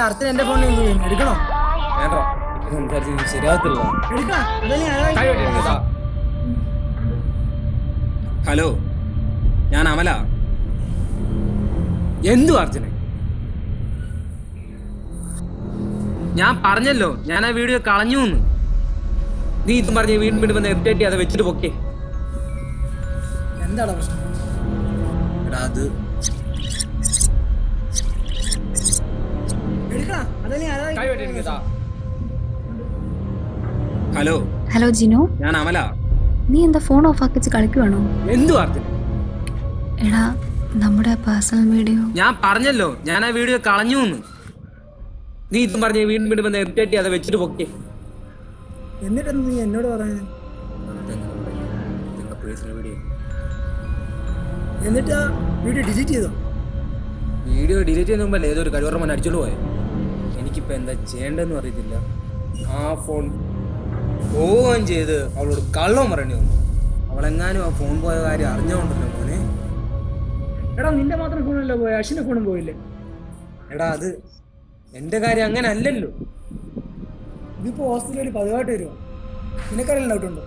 അർത്ഥം എന്റെ ഫോണിൽ എടുക്കണോ? ശരിയാകത്തില്ല. ഹലോ, ഞാൻ അമല. എന്തു അർച്ചന? ഞാൻ പറഞ്ഞല്ലോ, ഞാൻ ആ വീഡിയോ കളഞ്ഞു എന്ന്. നീ ഇതും പറഞ്ഞ വീണ്ടും വീണ്ടും വന്ന് എപ്ഡേറ്റ് അത് വെച്ചിട്ട് പൊക്കെ. എന്താടാ പ്രശ്നം? അത് ഹലോ ഹലോ ജിനു, ഞാൻ അമല. നീ എന്താ ഫോൺ ഓഫ് ആക്കിച്ച് കളിക്കുവാണോ? എന്തു അർച്ചന? എടാ, നമ്മുടെ പേഴ്സണൽ വീഡിയോ. ഞാൻ പറഞ്ഞല്ലോ, ഞാൻ ആ വീഡിയോ കളഞ്ഞു എന്ന്. നീ ഇതും പറഞ്ഞ വീണ്ടും വീണ്ടും വന്ന് എപ്ഡേറ്റ് അത് വെച്ചിട്ട് പൊക്കെ. എന്നിട്ടെന്താ നീ എന്നോട് പറയുന്നത്? എന്നിട്ട് ആ വീഡിയോ ഡിലീറ്റ് ചെയ്തോ? വീഡിയോ ഡിലീറ്റ് ചെയ്യുന്ന മുമ്പല്ലേ ഏതൊരു കഴിവറമ്മ അടിച്ചോണ്ട് പോയെ. എനിക്കിപ്പോ എന്താ ചെയ്യേണ്ടതെന്ന് അറിയത്തില്ല. ആ ഫോൺ ഓൺ ചെയ്ത് അവളോട് കള്ളം പറയേണ്ടി വന്നു. അവളെങ്ങാനും ആ ഫോൺ പോയ കാര്യം അറിഞ്ഞോണ്ടല്ലോ മോനെ. എടാ, നിന്റെ മാത്രം ഫോണല്ലോ പോയ, അശ്വിന്റെ ഫോണും പോയില്ലേ? എടാ, അത് എന്റെ കാര്യം അങ്ങനെ അല്ലല്ലോ. ഇതിപ്പോ ഹോസ്റ്റലിൽ പതിവായിട്ട് വരുമോ? നിനക്കറിയാൻ ഡൗട്ട് ഉണ്ടോ?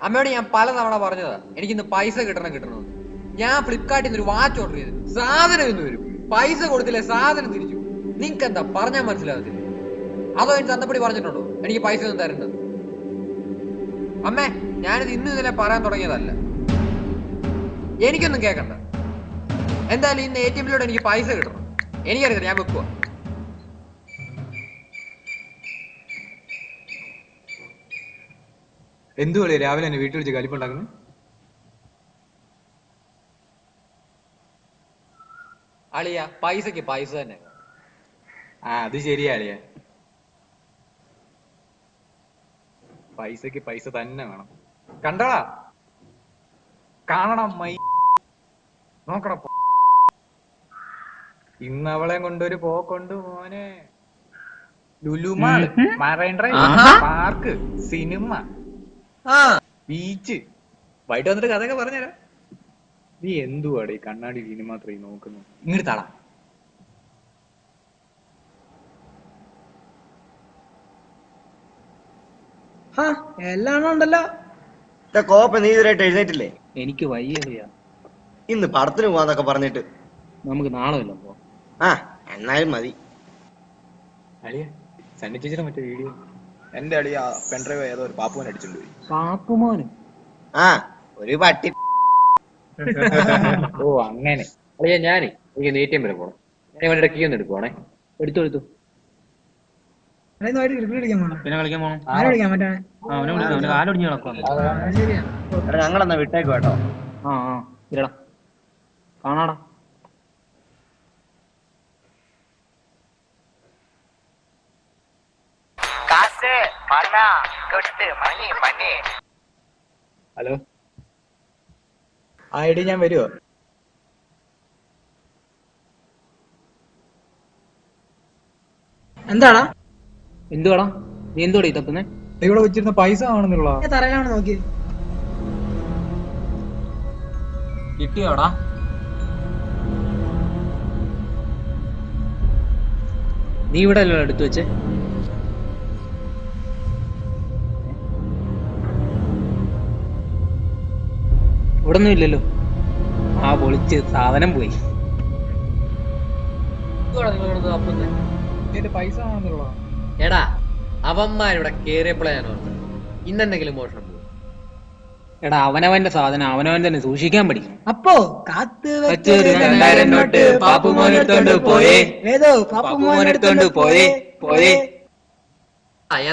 അമ്മയോട് ഞാൻ പല തവണ പറഞ്ഞതാ എനിക്കിന്ന് പൈസ കിട്ടണമെന്ന്. ഞാൻ ഫ്ലിപ്കാർട്ടിൽ നിന്ന് ഒരു വാച്ച് ഓർഡർ ചെയ്തു. സാധനം ഇന്ന് വരും. പൈസ കൊടുത്തില്ലേ, സാധനം തിരിച്ചു. നിങ്ങക്ക് എന്താ പറഞ്ഞാൽ മനസ്സിലാകത്തില്ല? അതോ എനിക്ക് തന്നപ്പടി പറഞ്ഞിട്ടുണ്ടോ എനിക്ക് പൈസ ഒന്നും തരേണ്ടത്? ഞാനിത് ഇന്ന് ഇന്നലെ പറയാൻ തുടങ്ങിയതല്ല. എനിക്കൊന്നും കേൾക്കണ്ട. എന്തായാലും ഇന്ന് ATM-ലൂടെ എനിക്ക് പൈസ കിട്ടണം. എനിക്കറിയില്ല, ഞാൻ വെക്കുക. എന്തു കളി രാവിലെ എന്നെ വീട്ടിൽ വിളിച്ച് കലിപ്പുണ്ടാക്കുന്നു? അളിയ, പൈസക്ക് പൈസ തന്നെ. അത് ശരിയാ അളിയ, പൈസക്ക് പൈസ തന്നെ വേണം. കണ്ടടാ, കാണണം നോക്കണം. ഇന്ന് അവളെ കൊണ്ടൊരു പോക്കൊണ്ട് മോനെ. Lulu Mall, marine drive, park, cinema, beach. വൈകിട്ട് വന്നിട്ട് കഥയൊക്കെ പറഞ്ഞുതരാം. നീ എന്തുവാടെ ഈ കണ്ണാടി വീണ് മാത്രമേ നോക്കുന്നു? ഇങ്ങോട്ട് താളാ. എല്ലാം ഉണ്ടല്ലോ. കോപ്പ നീ ഇതുവരായിട്ട് എഴുന്നേറ്റില്ലേ? എനിക്ക് വയ്യ. ഇന്ന് പടത്തിന് പോവാന്നൊക്കെ പറഞ്ഞിട്ട് നമുക്ക് നാളെ വല്ലതും പോവാം. എന്നാലും മതി. അളിയ, സണ്ണി ചേച്ചിയുടെ മറ്റേ വീഡിയോ. എന്റെ അളിയ പെൺഡ്രൈവ് ഏതോ ഒരു പാപ്പുമോൻ അടിച്ചോണ്ട് പോയി. പാപ്പുമോന്? ഒരു പട്ടി. ഓ അങ്ങനെ. അളിയ, എനിക്ക് ATM വരെ പോണം. ഞാൻ വേണ്ടി കീ ഒന്ന് എടുക്കുവാണേ. എടുത്തു. പിന്നെ കളിക്കാൻ പോണം. ഞങ്ങളെന്നാ വിട്ടേക്ക് കേട്ടോ. ഇല്ലടാ, കാണാടാ. ഹലോ, എടി ഞാൻ വരുവോ? എന്താടാ? എന്തുവാടാ നീ എന്തുവാടാ ഈ തപ്പുന്നേ? ഇവിടെ വെച്ചിരുന്ന പൈസ ആണെന്നുള്ള തറയിലാണ് നോക്കി. കിട്ടിയോടാ? നീ ഇവിടെ അല്ലോ എടുത്തു വെച്ചേ. ഇവിടെ ഒന്നും ഇല്ലല്ലോ. പൊളിച്ച് സാധനം പോയി. പൈസ ആണെന്നുള്ള. എടാ, അവന്മാരിവിടെ കേറിയപ്പോഴേ ഞാൻ ഓർത്തത് ഇന്നെന്തെങ്കിലും മോഷണം പോകും. എടാ, അവനവന്റെ സാധനം അവനവൻ തന്നെ സൂക്ഷിക്കാൻ പഠിക്കും. അപ്പോ കാത്ത് വെച്ചൊരു 2000 നോട്ട് പാപ്പുമോൻ എടുത്തോണ്ട് പോയേ. ഏതോ പാപ്പുമോൻ എടുത്തോണ്ട് പോയേ.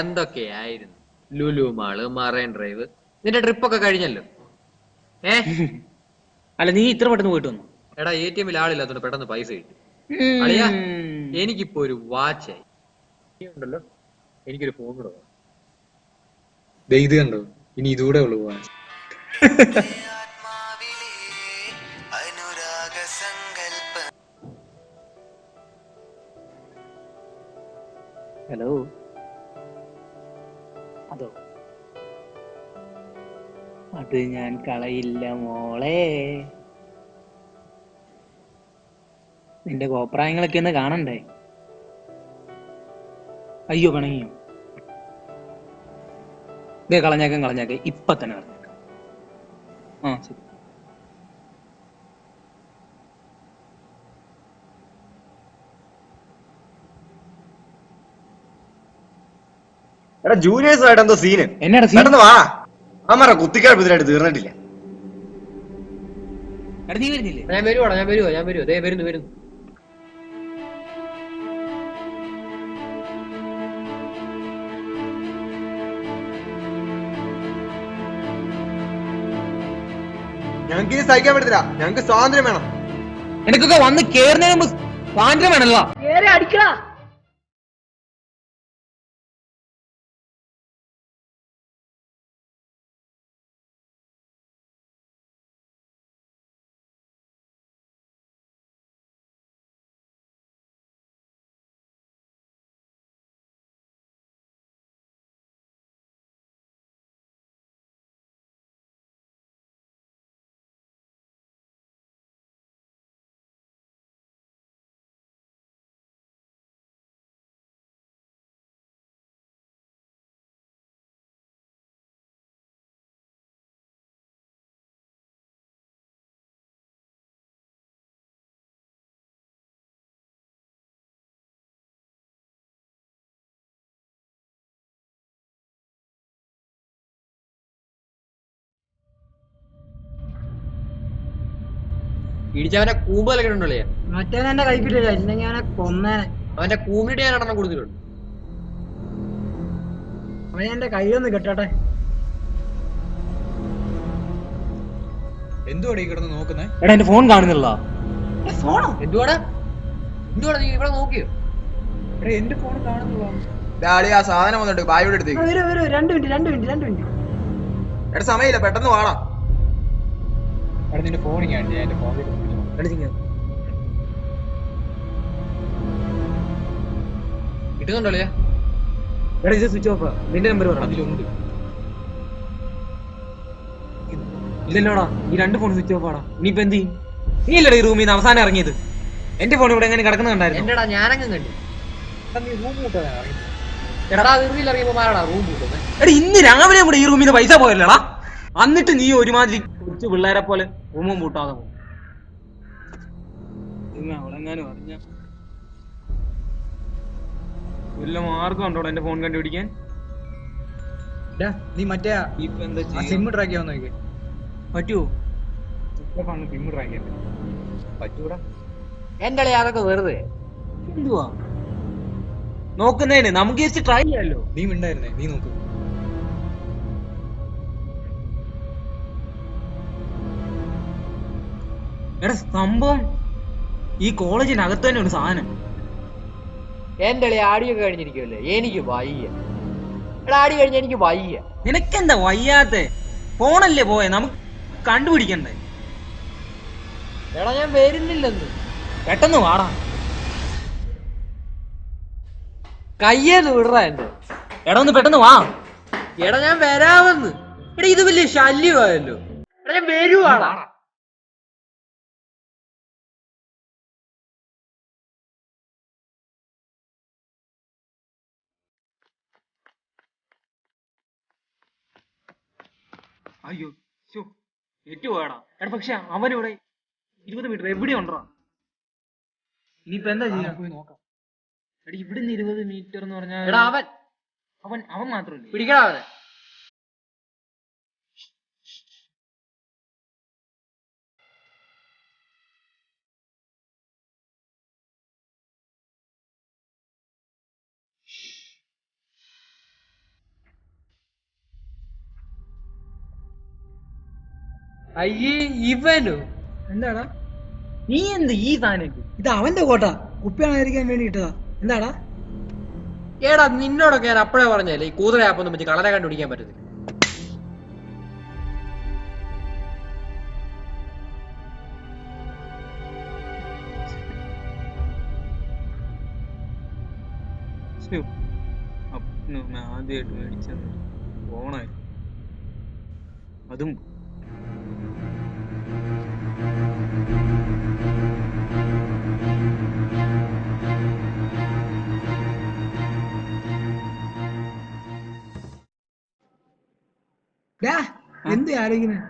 എന്തൊക്കെയായിരുന്നു ലുലു മാള്, മറൈൻ ഡ്രൈവ്. നിന്റെ ട്രിപ്പൊക്കെ കഴിഞ്ഞല്ലോ. അല്ല, നീ ഇത്ര പെട്ടെന്ന് പോയിട്ട് വന്നു? എടാ, ATM-ൽ ആളില്ലാത്തോണ്ട് പെട്ടെന്ന് പൈസ കിട്ടി. അളിയാ, എനിക്കിപ്പോ ഒരു വാച്ചായി ഉണ്ടല്ലോ. എനിക്കൊരു ഫോൺ കൂടെ ഇത് കണ്ടോ? ഇനി ഇതുകൂടെ ഉള്ളു പോവാൻ. ഹലോ, അതോ അത് ഞാൻ കളയില്ല മോളെ. നിന്റെ കോപ്രായങ്ങളൊക്കെ ഒന്ന് കാണണ്ടേ? അയ്യോ പിണങ്ങിയോ? ഇതേ കളഞ്ഞേക്കാം, ഇപ്പൊ തന്നെ കളഞ്ഞേക്കാം. ആ ശരി. എടാ ജൂനിയേഴ്സ് ആയിട്ട് എന്തോ സീന്. എന്നാടാ scene? പെട്ടെന്ന് വാ. അമ്മറ കുത്തിക്കാട് ഇതിനായിട്ട് തീർന്നിട്ടില്ല. എടാ നീ വരുന്നില്ലേ? ഞാൻ വരുവോ ദേ വരുന്നു. ഞങ്ങൾക്ക് ഇനി സഹിക്കാൻ പറ്റത്തില്ല. ഞങ്ങൾക്ക് സ്വാതന്ത്ര്യം വേണം. എനിക്കൊക്കെ വന്ന് കേറുന്നതിന് മുമ്പ് സ്വാതന്ത്ര്യം വേണല്ലോ. ഇടിച്ചവന്റെ കൂമ്പലൊക്കെ ഉണ്ടല്ലേ? മറ്റേ എന്റെ കൈ കിട്ടില്ല, ഇല്ലെങ്കിൽ അവനെ കൊന്നേനെ. അവന്റെ കൂമ്പിട്ട് ഞാൻ എണ്ണം കൊടുത്തിട്ടുണ്ട്. അവൻ എന്റെ കൈയൊന്ന് കെട്ടട്ടെ. എന്തുവാണ് ഈ കിടന്ന് നോക്കുന്നേ? എടാ എന്റെ ഫോൺ കാണുന്നില്ല. ഫോണോ? എന്തുവാടാ നീ ഇവിടെ നോക്കിയോ? എന്റെ ഫോൺ കാണുന്നില്ല. ഡാഡി ആ സാധനം വന്നിട്ട് ബായുടെ അടുത്തേക്ക്. വരൂ 2 മിനിറ്റ്. എടാ സമയമില്ല, പെട്ടെന്ന് വാടാ. എടാ നിന്റെ ഫോൺ ഞാൻ എന്റെ ഫോണിൽ കിട്ടുന്നുണ്ടല്ലേ? എടാ ഇത് സ്വിച്ച് ഓഫ്. നിന്റെ നമ്പർ പറ. അതിലുണ്ട്. ഇല്ലല്ലോടാ, ഈ 2 ഫോൺ സ്വിച്ച് ഓഫ് ആടാ. ഇനിയിപ്പോ എന്ത് ചെയ്യും? നീ അല്ലടാ ഈ റൂമിൽ നിന്ന് അവസാനം ഇറങ്ങിയത്. എന്റെ ഫോൺ ഇവിടെ എങ്ങനെ കിടക്കുന്നുണ്ടായിരുന്നു? എന്റെടാ ഞാനങ്ങ് കണ്ടു. നീ റൂം കൂട്ടാനാ എടാ വീട്ടിൽ ഇറങ്ങിയപ്പോ മാറടാ റൂം കൂട്ടുന്നത്. എടാ ഇന്ന് രാവിലെ കൂടെ ഈ റൂമിൽ നിന്ന് പൈസ പോയല്ലേടാ. എന്നിട്ട് നീ ഒരുമാതിരി കൊച്ചു പിള്ളേരെ പോലെ റൂമും പൂട്ടാതെ പോകും. അവളെങ്ങാനും അറിഞ്ഞ വല്ല മാർഗം ഉണ്ടോടാ എന്റെ ഫോൺ കണ്ടുപിടിക്കാൻ? നീ മറ്റേ ഇപ്പൊ എന്താ സിം ട്രാക്ക് ചെയ്യാൻ നോക്കി. പറ്റുമോ? സിം ട്രാക്ക് ചെയ്യാൻ പറ്റൂടാ. എന്റെ അതൊക്കെ വെറുതെ. എന്തുവാ നോക്കുന്നതിന്? നമുക്ക് ജസ്റ്റ് ട്രൈ ചെയ്യാമല്ലോ. നീ മിണ്ടായിരുന്നേ, നീ നോക്ക്. എടാ സംഭവം ഈ കോളേജിന്റെ അകത്ത് തന്നെ ഒരു സാധനം. എന്റെ ആടിയൊക്കെ കഴിഞ്ഞിരിക്കുമല്ലേ? എനിക്ക് വയ്യ. എടാ ആടി കഴിഞ്ഞ എനിക്ക് വയ്യ. നിനക്കെന്താ വയ്യാത്തെ? ഫോണല്ലേ പോയെ, നമുക്ക് കണ്ടുപിടിക്കണ്ടേ? എടാ ഞാൻ വരുന്നില്ലെന്ന്. പെട്ടെന്ന് വാടാ. കയ്യേന്ന് വിടറാ എന്റെ. എടാ ഒന്ന് പെട്ടെന്ന് വാ. എടാ ഞാൻ വരാമെന്ന്. എടാ ഇത് വലിയ ശല്യമായല്ലോ. എടാ ഞാൻ വരുവാടാ. അയ്യോ ഏറ്റുപോയടാ. എടാ പക്ഷെ അവനിവിടെ 20 മീറ്റർ എവിടെ ഉണ്ടോ? ഇനിയിപ്പോ എന്താ ചെയ്യാ? പോയി നോക്കാം. എടാ ഇവിടുന്ന് 20 മീറ്റർ എന്ന് പറഞ്ഞാൽ എടാ അവൻ മാത്രമല്ലേ? പിടിക്കടാ അവനെ. അയ്യേ ഇവനോ? എന്താടാ? നീ എന്ത് ഈ സാധനം? ഇത് അവന്റെ കോട്ട കുപ്പിയാണായിരിക്കാൻ വേണ്ടി ഇട്ടതാ. എന്താടാ? ഏടാ നിന്നോടൊക്കെ ഞാൻ അപ്പഴേ പറഞ്ഞല്ലേ ഈ കൂതറ ആപ്പൊന്നും വെച്ച് കളറെ കണ്ടുപിടിക്കാൻ പറ്റത്തില്ല. ആദ്യമായിട്ട് മേടിച്ചത് ഫോണായിരുന്നു. അതും എന്ത് ആലോചിക്കുന്നത്?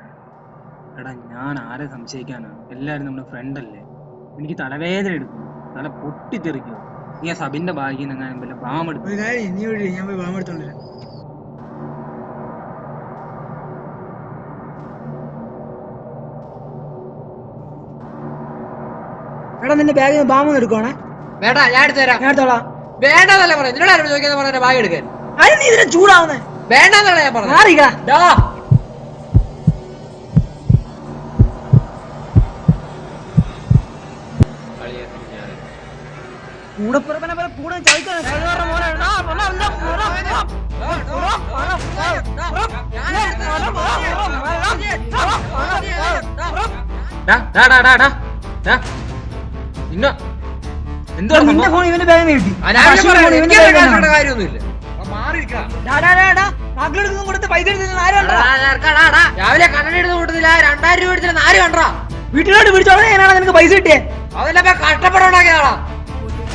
എടാ ഞാൻ ആരെ സംശയിക്കാനാ? എല്ലാരും നമ്മുടെ ഫ്രണ്ട് അല്ലേ. എനിക്ക് തലവേദന എടുക്കും, തല പൊട്ടിത്തെറിക്കുക. നീ ആ സബിന്റെ ഭാഗ്യം എങ്ങാനും വല്ല ബാം എടുക്കും. ഒരു കാര്യം നീ ഒഴി, ഞാൻ പോയി ബാം എടുത്തോണ്ടിരാം. എടാ നിന്റെ ബാഗിൽ ബാം എടുക്കുവാണേ. വേണ്ട, ഞാൻ എടുത്തു തരാം. ഞാൻ എടുത്തോളാം. വേണ്ടെന്നല്ലേ പറഞ്ഞു. നിന്നോട് ആരും ചോദിക്കാതെ പറഞ്ഞ ബാഗ് എടുക്കാൻ. അതിന് നീ ഇതിനെ ചൂടാവുന്നേ. വേണ്ടെന്നല്ല ഞാൻ പറഞ്ഞു. മാറിക്ക. കൂടപ്പിറപ്പനെ പോലെ കൂടെ ചവിട്ടാണ്. നിന്റെ ഫോൺ ഇവന്റെ ബാഗിൽ നിന്ന് കിട്ടി. കാര്യമൊന്നുമില്ല. കൊടുത്ത് പൈസ എടുത്തില്ല. ആരും രാവിലെ കണ്ണട എടുത്ത് കൂട്ടത്തില്ല. 2000 രൂപ എടുത്തില്ല. ആര് കണ്ടാ വീട്ടിലോട്ട് പിടിച്ചോളെ. ഞാനാണ് നിനക്ക് പൈസ കിട്ടിയേ. അതെല്ലാം കഷ്ടപ്പെടാണ്ടാക്കിയതാടാ.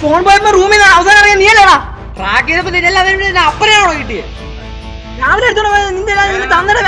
ഫോൺ പോയപ്പോ റൂമിൽ നിന്ന് അവസാനം അറിയാൻ നീയല്ലേടാ. ട്രാക്ക് ചെയ്തപ്പോ നിന്നെ അപ്പനെയാണോ കിട്ടിയത്? രാവിലെ എടുത്തോണ്ട് പോയത് നിന്റെ തന്നിട്ട്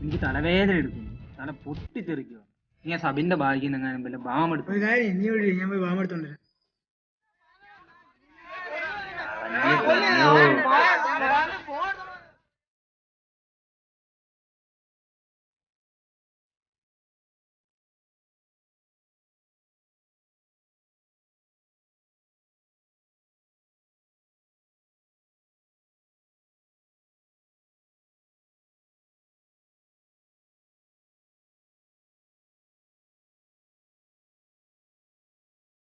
എനിക്ക് തലവേദന എടുക്കും, തല പൊട്ടിത്തെറിക്കുക. നീ ആ സബിന്റെ ഭാഗ്യം എങ്ങാനും വല്ല ബാം എടുക്കും. ഒരു കാര്യം നീ ഒഴി, ഞാൻ പോയി ബാം എടുത്തോണ്ടിരാം.